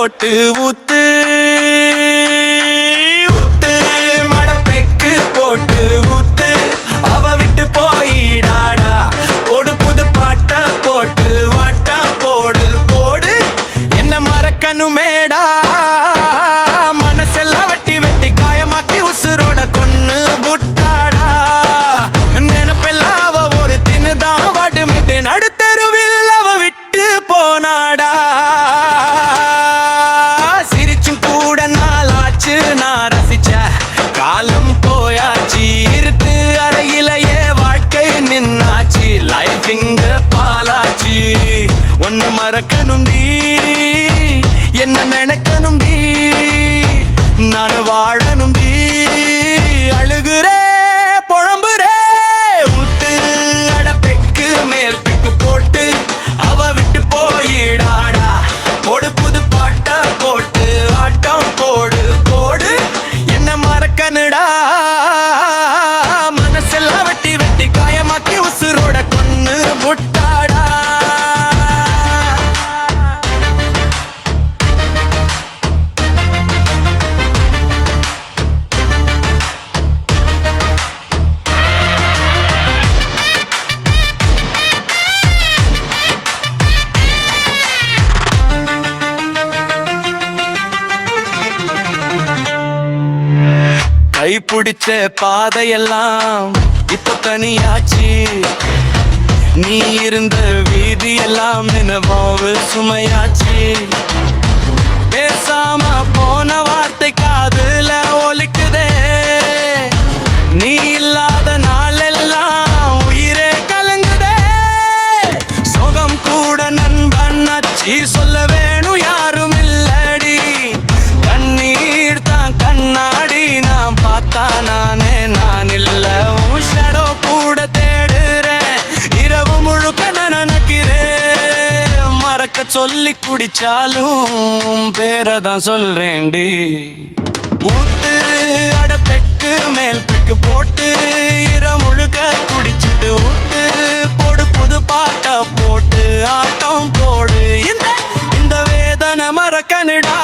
போட்டு ஊத்து ஊத்து மடப்பெக்கு போட்டு ஊத்து அவ விட்டு போயிடாடா ஒரு புது பாட்ட போட்டு வாட்டா போடு போடு என்ன மறக்கணுமேடா மனசெல்லாம் வெட்டி வெட்டி காயமாக்கி உசுரோட கொன்னு புட்டாடா நினைப்பெல்லாம் அவ ஒரு தின்னுதான் வாடுமிட்டு நடுத்தருவில் அவ விட்டு போனாடா சிரிச்சும் கூட நாளாச்சு நான் ரசிச்ச காலம் போயாச்சு இருட்டு அறையிலேயே வாழ்க்கை நின்னாச்சு லைஃப் இங்க பாலாச்சு ஒன்னு மறக்கணும் நீ என்ன நினைக்கணும் நீ நான் வாழணும் நீ அழுகுறே புழம்புறே ஊத்து அடப்பெக்கு மேல் பிக்கு போட்டு அவ விட்டு போயிடாடா போடு புது பாட்ட போட்டு ஆட்டம் போடு போடு என்ன மறக்கணுடா மனசெல்லாம் வெட்டி வெட்டி காயமாக்கி உசுரோட கொன்னு முட்டாடா கை பிடிச்ச பாதையெல்லாம் இப்ப தனியாச்சு நீ இருந்த வீதி எல்லாம் நினைவாவு சுமையாச்சு பேசாம போன வார்த்தை காதுல ஒலிக்குதே நீ இல்லாத நாளெல்லாம் உயிரே கலங்குதே சுகம் கூட நண்பன் அச்சி சொல்ல வேணும் யாரும் இல்லடி கண்ணீர் தான் கண்ணாடி நான் பார்த்தா நானே நான் இல்ல ஷடோ கூட தேடுறேன் இரவு முழுக்க நினைக்கிறேன் மறக்க சொல்லி குடிச்சாலும் பேரதான் சொல்றேன்டி ஊத்து அடப்பெக்கு மேல் பிக்கு போட்டு இரவு முழுக்க குடிச்சிட்டு ஊத்து போடு புது பாட்ட போட்டு ஆட்டம் போடு இந்த வேதனை மறக்கணுடா